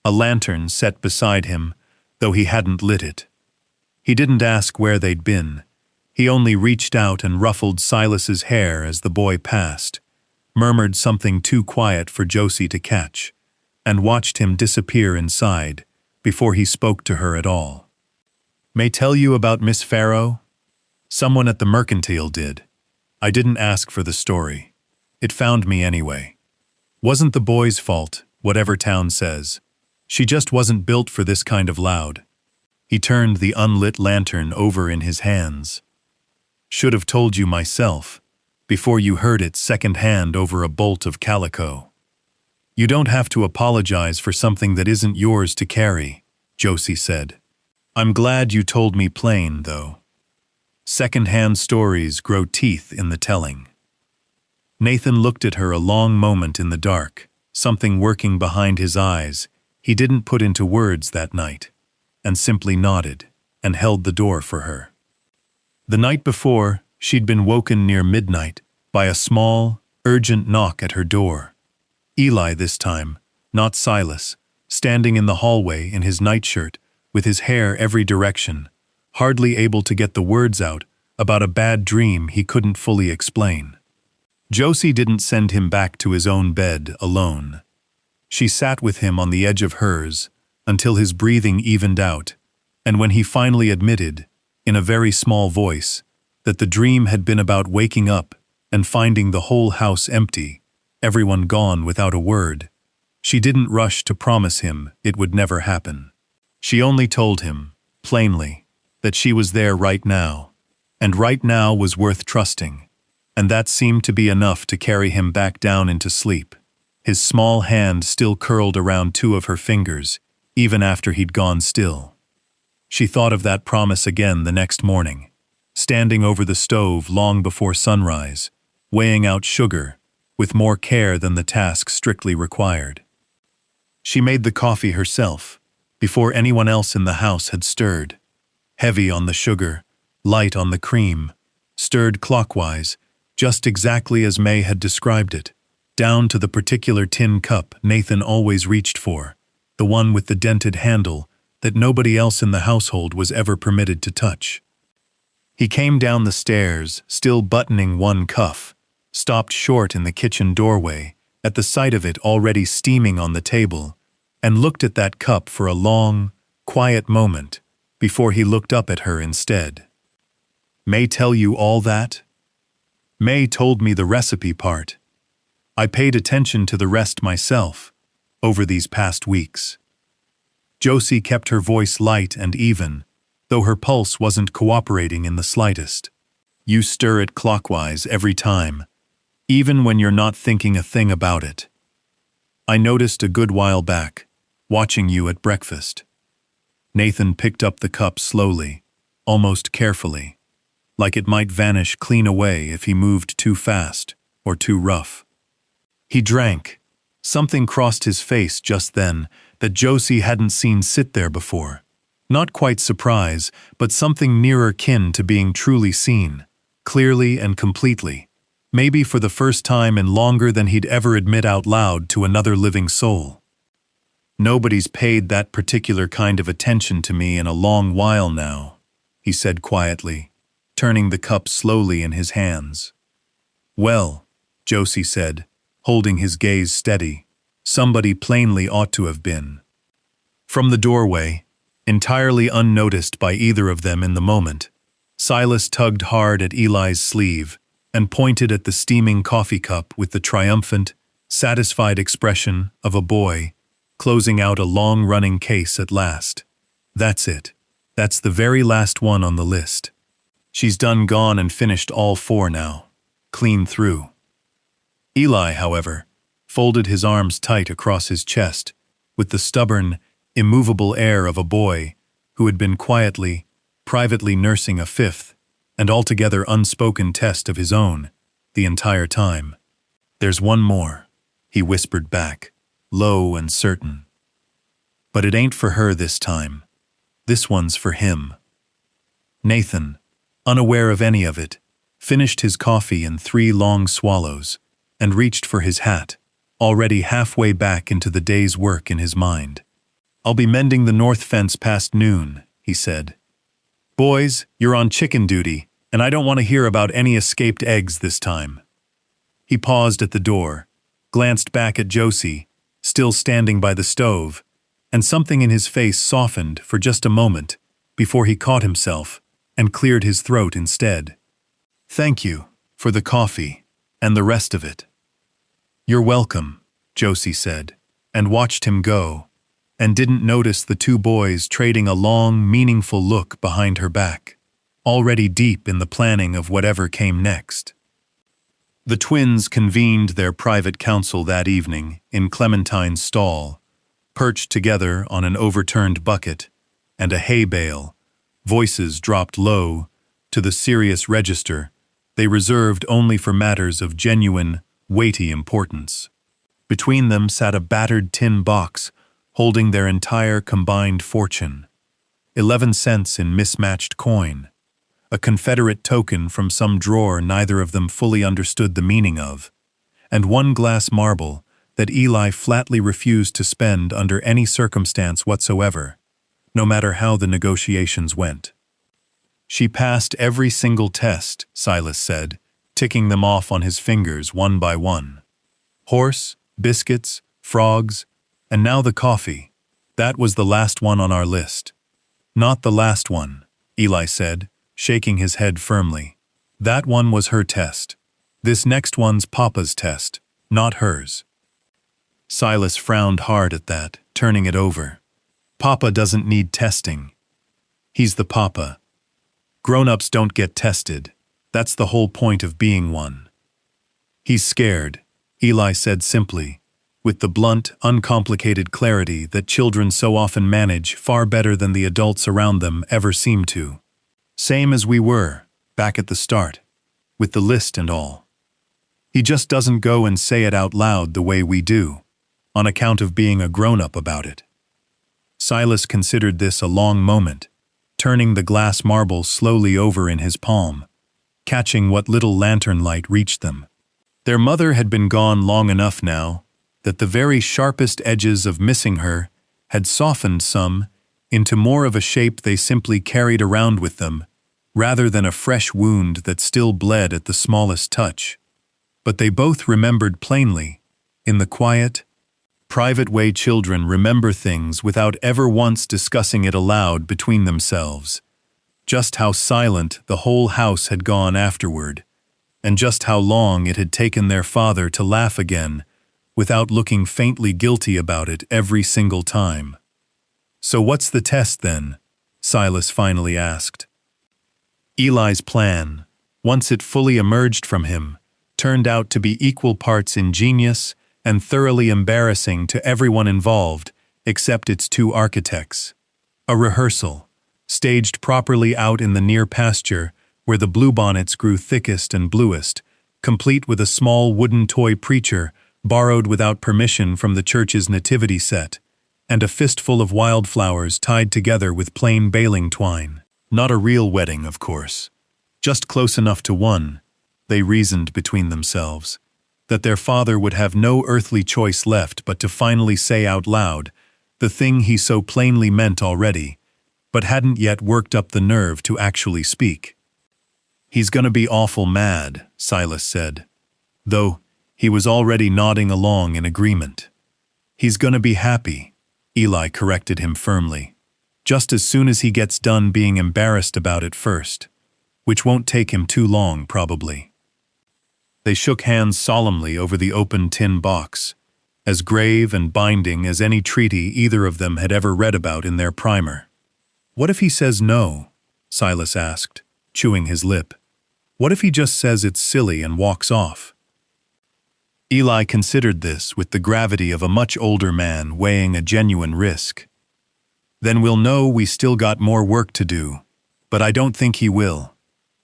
Speaker 2: a lantern set beside him, though he hadn't lit it. He didn't ask where they'd been. He only reached out and ruffled Silas's hair as the boy passed, murmured something too quiet for Josie to catch, and watched him disappear inside before he spoke to her at all. "May tell you about Miss Farrow? Someone at the Mercantile did. I didn't ask for the story. It found me anyway. Wasn't the boy's fault, whatever town says. She just wasn't built for this kind of loud." He turned the unlit lantern over in his hands. "Should have told you myself, before you heard it secondhand over a bolt of calico. You don't have to apologize for something that isn't yours to carry," Josie said. "I'm glad you told me plain, though. Second-hand stories grow teeth in the telling." Nathan looked at her a long moment in the dark, something working behind his eyes he didn't put into words that night, and simply nodded and held the door for her. The night before, she'd been woken near midnight by a small, urgent knock at her door. Eli this time, not Silas, standing in the hallway in his nightshirt with his hair every direction, hardly able to get the words out about a bad dream he couldn't fully explain. Josie didn't send him back to his own bed alone. She sat with him on the edge of hers until his breathing evened out, and when he finally admitted, in a very small voice, that the dream had been about waking up and finding the whole house empty, everyone gone without a word, she didn't rush to promise him it would never happen. She only told him, plainly, that she was there right now, and right now was worth trusting, and that seemed to be enough to carry him back down into sleep, his small hand still curled around two of her fingers, even after he'd gone still. She thought of that promise again the next morning, standing over the stove long before sunrise, weighing out sugar, with more care than the task strictly required. She made the coffee herself, before anyone else in the house had stirred, heavy on the sugar, light on the cream, stirred clockwise, just exactly as May had described it, down to the particular tin cup Nathan always reached for, the one with the dented handle that nobody else in the household was ever permitted to touch. He came down the stairs, still buttoning one cuff, stopped short in the kitchen doorway, at the sight of it already steaming on the table, and looked at that cup for a long, quiet moment before he looked up at her instead. "May tell you all that?" "May told me the recipe part. I paid attention to the rest myself, over these past weeks." Josie kept her voice light and even, though her pulse wasn't cooperating in the slightest. "You stir it clockwise every time, even when you're not thinking a thing about it." I noticed a good while back, watching you at breakfast. Nathan picked up the cup slowly, almost carefully, like it might vanish clean away if he moved too fast or too rough. He drank. Something crossed his face just then that Josie hadn't seen sit there before. Not quite surprise, but something nearer kin to being truly seen, clearly and completely, maybe for the first time in longer than he'd ever admit out loud to another living soul. Nobody's paid that particular kind of attention to me in a long while now, he said quietly, turning the cup slowly in his hands. Well, Josie said, holding his gaze steady, somebody plainly ought to have been. From the doorway, entirely unnoticed by either of them in the moment, Silas tugged hard at Eli's sleeve and pointed at the steaming coffee cup with the triumphant, satisfied expression of a boy closing out a long-running case at last. That's it. That's the very last one on the list. She's done gone and finished all 4 now, clean through. Eli, however, folded his arms tight across his chest with the stubborn, immovable air of a boy who had been quietly, privately nursing a 5th and altogether unspoken test of his own the entire time. There's one more, he whispered back, low and certain. But it ain't for her this time. This one's for him. Nathan, unaware of any of it, finished his coffee in 3 long swallows and reached for his hat, already halfway back into the day's work in his mind. I'll be mending the north fence past noon, he said. Boys, you're on chicken duty, and I don't want to hear about any escaped eggs this time. He paused at the door, glanced back at Josie, still standing by the stove, and something in his face softened for just a moment before he caught himself and cleared his throat instead. Thank you for the coffee and the rest of it. You're welcome, Josie said, and watched him go, and didn't notice the 2 boys trading a long, meaningful look behind her back, already deep in the planning of whatever came next. The twins convened their private council that evening in Clementine's stall, perched together on an overturned bucket and a hay bale, voices dropped low to the serious register they reserved only for matters of genuine, weighty importance. Between them sat a battered tin box holding their entire combined fortune, 11 cents in mismatched coin, a Confederate token from some drawer neither of them fully understood the meaning of, and 1 glass marble that Eli flatly refused to spend under any circumstance whatsoever, no matter how the negotiations went. She passed every single test, Silas said, ticking them off on his fingers one by one. Horse, biscuits, frogs, and now the coffee. That was the last one on our list. Not the last one, Eli said, shaking his head firmly. That one was her test. This next one's Papa's test, not hers. Silas frowned hard at that, turning it over. Papa doesn't need testing. He's the Papa. Grown-ups don't get tested. That's the whole point of being one. He's scared, Eli said simply, with the blunt, uncomplicated clarity that children so often manage far better than the adults around them ever seem to. Same as we were, back at the start, with the list and all. He just doesn't go and say it out loud the way we do, on account of being a grown-up about it. Silas considered this a long moment, turning the glass marble slowly over in his palm, catching what little lantern light reached them. Their mother had been gone long enough now that the very sharpest edges of missing her had softened some into more of a shape they simply carried around with them, rather than a fresh wound that still bled at the smallest touch. But they both remembered plainly, in the quiet, private way children remember things without ever once discussing it aloud between themselves, just how silent the whole house had gone afterward, and just how long it had taken their father to laugh again without looking faintly guilty about it every single time. So what's the test then? Silas finally asked. Eli's plan, once it fully emerged from him, turned out to be equal parts ingenious and thoroughly embarrassing to everyone involved except its two architects. A rehearsal, staged properly out in the near pasture where the bluebonnets grew thickest and bluest, complete with a small wooden toy preacher borrowed without permission from the church's nativity set, and a fistful of wildflowers tied together with plain baling twine. Not a real wedding, of course. Just close enough to one, they reasoned between themselves, that their father would have no earthly choice left but to finally say out loud the thing he so plainly meant already, but hadn't yet worked up the nerve to actually speak. "He's gonna be awful mad," Silas said, though he was already nodding along in agreement. "He's gonna be happy," Eli corrected him firmly, "just as soon as he gets done being embarrassed about it first, which won't take him too long, probably." They shook hands solemnly over the open tin box, as grave and binding as any treaty either of them had ever read about in their primer. "What if he says no?" Silas asked, chewing his lip. "What if he just says it's silly and walks off?" Eli considered this with the gravity of a much older man weighing a genuine risk. "Then we'll know we still got more work to do, but I don't think he will.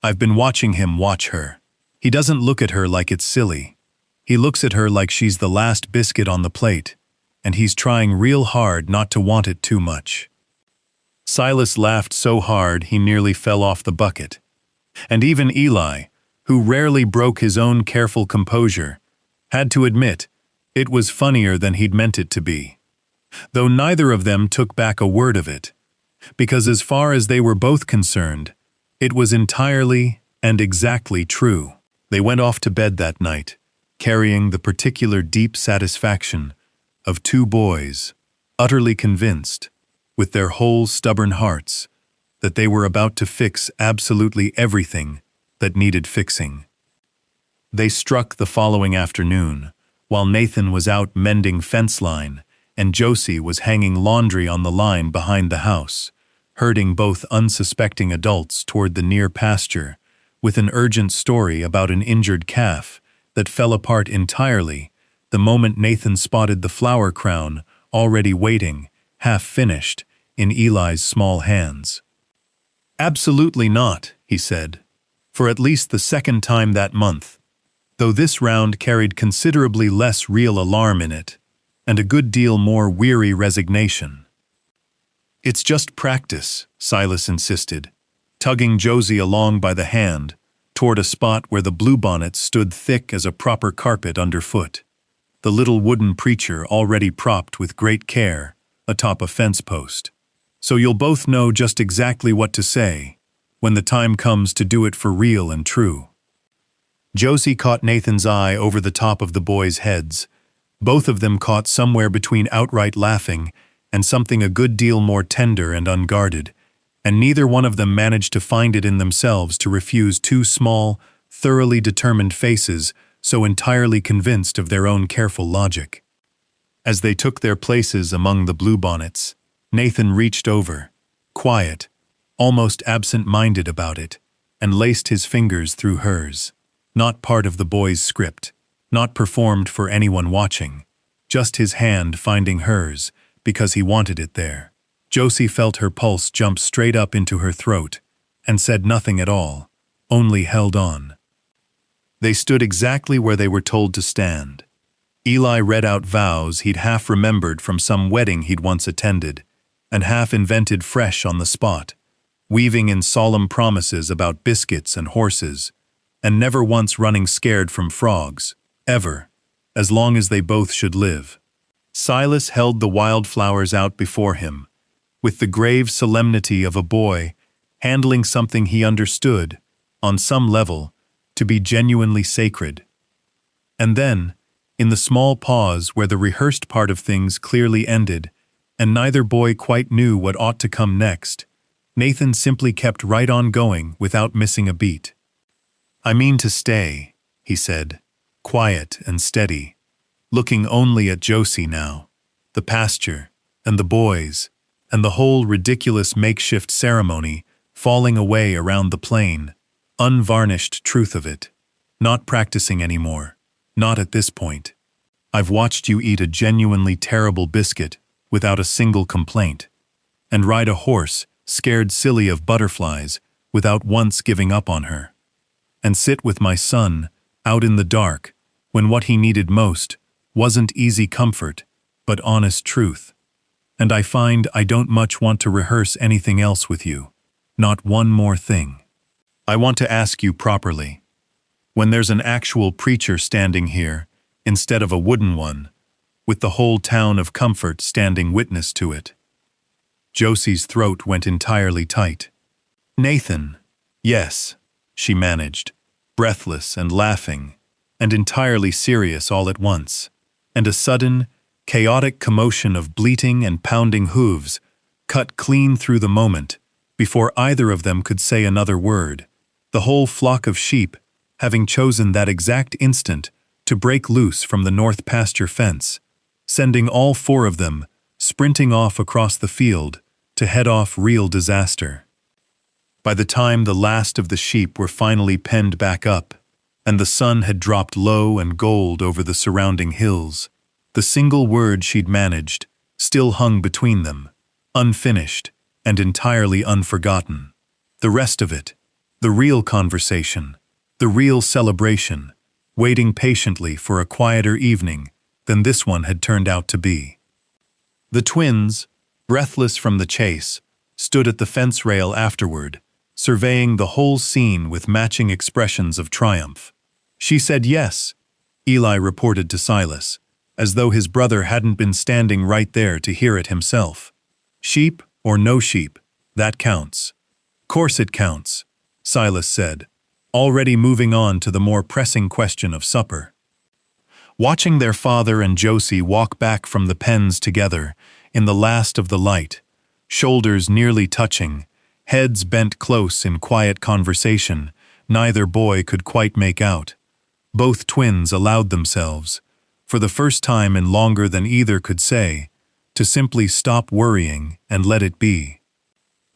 Speaker 2: I've been watching him watch her. He doesn't look at her like it's silly. He looks at her like she's the last biscuit on the plate, and he's trying real hard not to want it too much." Silas laughed so hard he nearly fell off the bucket. And even Eli, who rarely broke his own careful composure, had to admit it was funnier than he'd meant it to be. Though neither of them took back a word of it, because as far as they were both concerned, it was entirely and exactly true. They went off to bed that night, carrying the particular deep satisfaction of two boys, utterly convinced, with their whole stubborn hearts, that they were about to fix absolutely everything that needed fixing. They struck the following afternoon, while Nathan was out mending fence line and Josie was hanging laundry on the line behind the house, herding both unsuspecting adults toward the near pasture, with an urgent story about an injured calf that fell apart entirely the moment Nathan spotted the flower crown already waiting, half-finished, in Eli's small hands. "Absolutely not," he said, for at least the second time that month, though this round carried considerably less real alarm in it, and a good deal more weary resignation. "It's just practice," Silas insisted, tugging Josie along by the hand toward a spot where the bluebonnets stood thick as a proper carpet underfoot, the little wooden preacher already propped with great care atop a fence post. "So you'll both know just exactly what to say when the time comes to do it for real and true." Josie caught Nathan's eye over the top of the boys' heads. Both of them caught somewhere between outright laughing and something a good deal more tender and unguarded, and neither one of them managed to find it in themselves to refuse two small, thoroughly determined faces so entirely convinced of their own careful logic. As they took their places among the bluebonnets, Nathan reached over, quiet, almost absent-minded about it, and laced his fingers through hers. Not part of the boy's script, not performed for anyone watching, just his hand finding hers because he wanted it there. Josie felt her pulse jump straight up into her throat and said nothing at all, only held on. They stood exactly where they were told to stand. Eli read out vows he'd half remembered from some wedding he'd once attended, and half invented fresh on the spot, weaving in solemn promises about biscuits and horses, and never once running scared from frogs, ever, as long as they both should live. Silas held the wildflowers out before him, with the grave solemnity of a boy handling something he understood, on some level, to be genuinely sacred. And then, in the small pause where the rehearsed part of things clearly ended, and neither boy quite knew what ought to come next, Nathan simply kept right on going without missing a beat. "I mean to stay," he said, quiet and steady, looking only at Josie now, the pasture, and the boys, and the whole ridiculous makeshift ceremony falling away around the plain, unvarnished truth of it, not practicing anymore, not at this point. I've watched you eat a genuinely terrible biscuit without a single complaint, and ride a horse scared silly of butterflies without once giving up on her, and sit with my son out in the dark when what he needed most wasn't easy comfort, but honest truth. And I find I don't much want to rehearse anything else with you, not one more thing. I want to ask you properly. When there's an actual preacher standing here, instead of a wooden one, with the whole town of Comfort standing witness to it. Josie's throat went entirely tight. Nathan. Yes, she managed, breathless and laughing, and entirely serious all at once, and a sudden, chaotic commotion of bleating and pounding hooves cut clean through the moment before either of them could say another word, the whole flock of sheep having chosen that exact instant to break loose from the north pasture fence, sending all four of them sprinting off across the field to head off real disaster. By the time the last of the sheep were finally penned back up, and the sun had dropped low and gold over the surrounding hills, the single word she'd managed still hung between them, unfinished and entirely unforgotten. The rest of it, the real conversation, the real celebration, waiting patiently for a quieter evening than this one had turned out to be. The twins, breathless from the chase, stood at the fence rail afterward, surveying the whole scene with matching expressions of triumph. She said yes, Eli reported to Silas, as though his brother hadn't been standing right there to hear it himself. Sheep or no sheep, that counts. Course it counts, Silas said, already moving on to the more pressing question of supper. Watching their father and Josie walk back from the pens together in the last of the light, shoulders nearly touching, heads bent close in quiet conversation, neither boy could quite make out. Both twins allowed themselves, for the first time in longer than either could say, to simply stop worrying and let it be.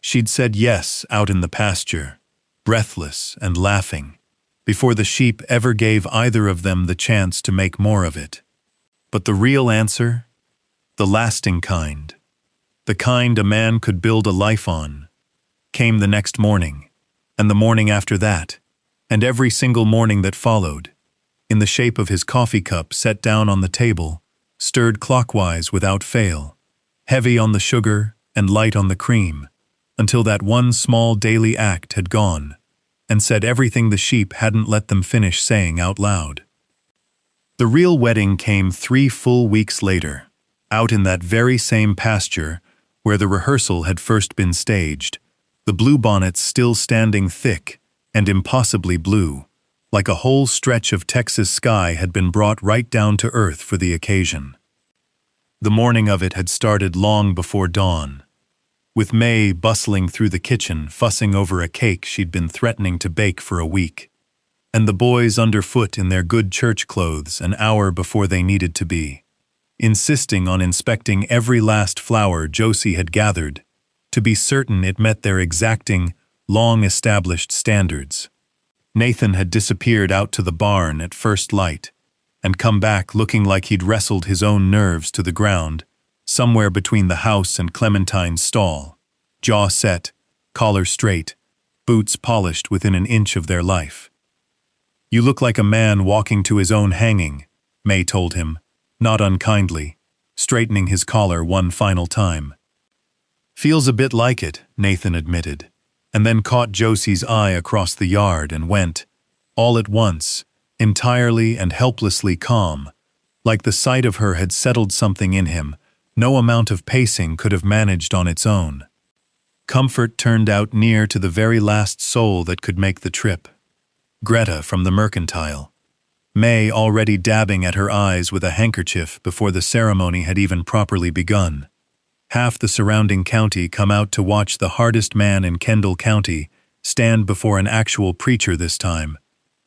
Speaker 2: She'd said yes out in the pasture, breathless and laughing, before the sheep ever gave either of them the chance to make more of it. But the real answer? The lasting kind, the kind a man could build a life on, came the next morning, and the morning after that, and every single morning that followed, in the shape of his coffee cup set down on the table, stirred clockwise without fail, heavy on the sugar and light on the cream, until that one small daily act had gone, and said everything the sheep hadn't let them finish saying out loud. The real wedding came 3 full weeks later, out in that very same pasture where the rehearsal had first been staged, the bluebonnets still standing thick and impossibly blue, like a whole stretch of Texas sky had been brought right down to earth for the occasion. The morning of it had started long before dawn, with May bustling through the kitchen fussing over a cake she'd been threatening to bake for a week, and the boys underfoot in their good church clothes an hour before they needed to be, insisting on inspecting every last flower Josie had gathered, to be certain it met their exacting, long-established standards. Nathan had disappeared out to the barn at first light, and come back looking like he'd wrestled his own nerves to the ground, somewhere between the house and Clementine's stall, jaw set, collar straight, boots polished within an inch of their life. "You look like a man walking to his own hanging," May told him, not unkindly, straightening his collar one final time. "Feels a bit like it," Nathan admitted, and then caught Josie's eye across the yard and went, all at once, entirely and helplessly calm, like the sight of her had settled something in him no amount of pacing could have managed on its own. Comfort turned out near to the very last soul that could make the trip. Greta from the mercantile. May already dabbing at her eyes with a handkerchief before the ceremony had even properly begun. Half the surrounding county come out to watch the hardest man in Kendall County stand before an actual preacher this time,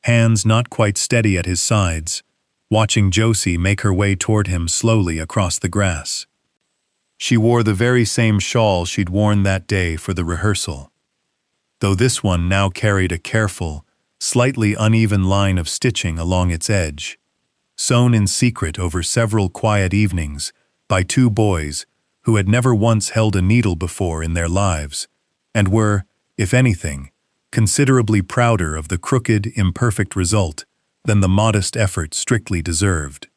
Speaker 2: hands not quite steady at his sides, watching Josie make her way toward him slowly across the grass. She wore the very same shawl she'd worn that day for the rehearsal, though this one now carried a careful, slightly uneven line of stitching along its edge. sewn in secret over several quiet evenings by two boys who had never once held a needle before in their lives, and were, if anything, considerably prouder of the crooked, imperfect result than the modest effort strictly deserved.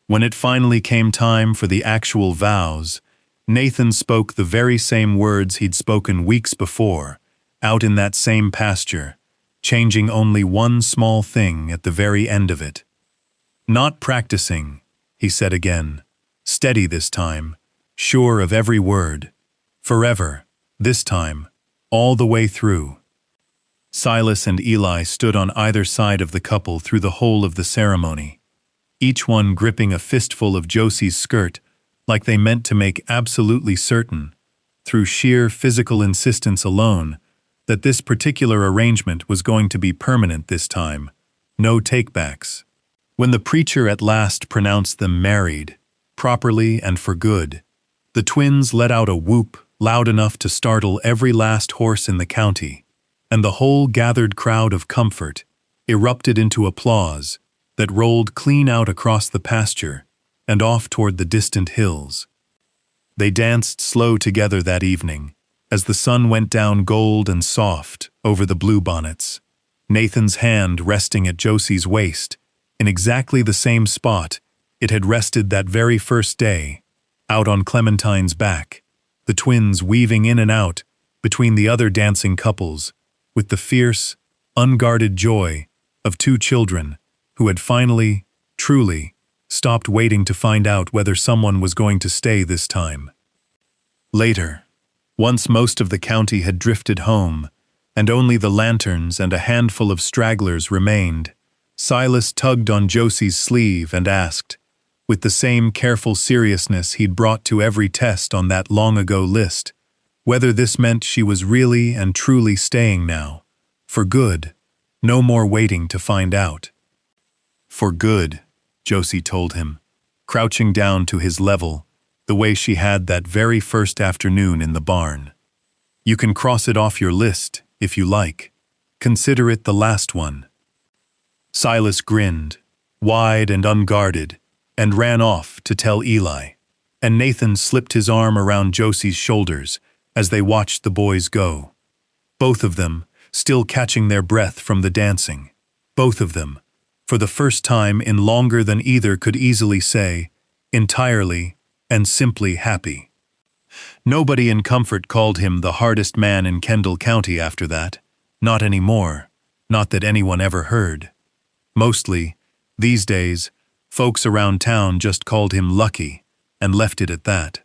Speaker 2: When it finally came time for the actual vows, Nathan spoke the very same words he'd spoken weeks before, out in that same pasture, changing only one small thing at the very end of it. "Not practicing," he said again, steady this time, sure of every word. "Forever, this time, all the way through." Silas and Eli stood on either side of the couple through the whole of the ceremony, each one gripping a fistful of Josie's skirt like they meant to make absolutely certain, through sheer physical insistence alone, that this particular arrangement was going to be permanent this time, no takebacks. When the preacher at last pronounced them married, properly and for good, the twins let out a whoop loud enough to startle every last horse in the county, and the whole gathered crowd of Comfort erupted into applause that rolled clean out across the pasture and off toward the distant hills. They danced slow together that evening, as the sun went down gold and soft over the bluebonnets, Nathan's hand resting at Josie's waist, in exactly the same spot it had rested that very first day, out on Clementine's back, the twins weaving in and out between the other dancing couples, with the fierce, unguarded joy of two children who had finally, truly, stopped waiting to find out whether someone was going to stay this time. Later, once most of the county had drifted home, and only the lanterns and a handful of stragglers remained, Silas tugged on Josie's sleeve and asked, with the same careful seriousness he'd brought to every test on that long-ago list, whether this meant she was really and truly staying now, for good, no more waiting to find out. "For good," Josie told him, crouching down to his level, the way she had that very first afternoon in the barn. "You can cross it off your list, if you like. Consider it the last one." Silas grinned, wide and unguarded, and ran off to tell Eli, and Nathan slipped his arm around Josie's shoulders as they watched the boys go. Both of them, still catching their breath from the dancing. Both of them, for the first time in longer than either could easily say, entirely and simply happy. Nobody in Comfort called him the hardest man in Kendall County after that, not anymore, not that anyone ever heard. Mostly, these days, folks around town just called him Lucky and left it at that.